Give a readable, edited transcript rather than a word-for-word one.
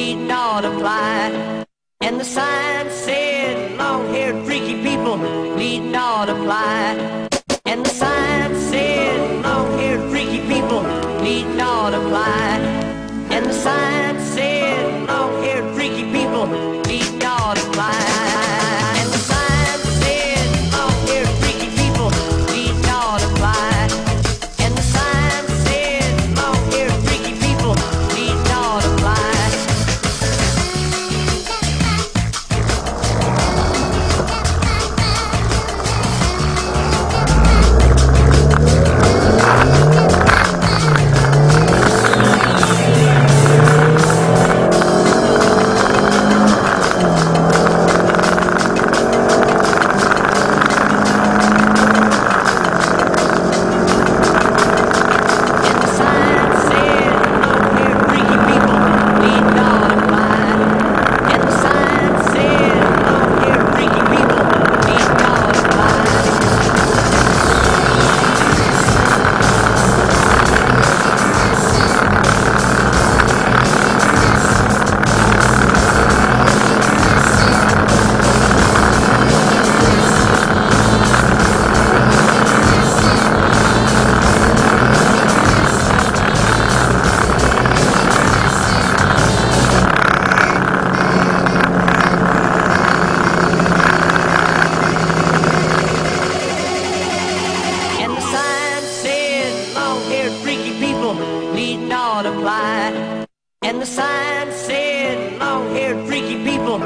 need not apply. And the sign said, long-haired freaky people need not apply. And the sign said, long-haired freaky people need not apply. And the sign said, long-haired freaky people need not apply. And the sign said, long-haired freaky people need not apply. And the sign said, long-haired freaky people need not apply. Need not apply. And the sign said, long-haired freaky people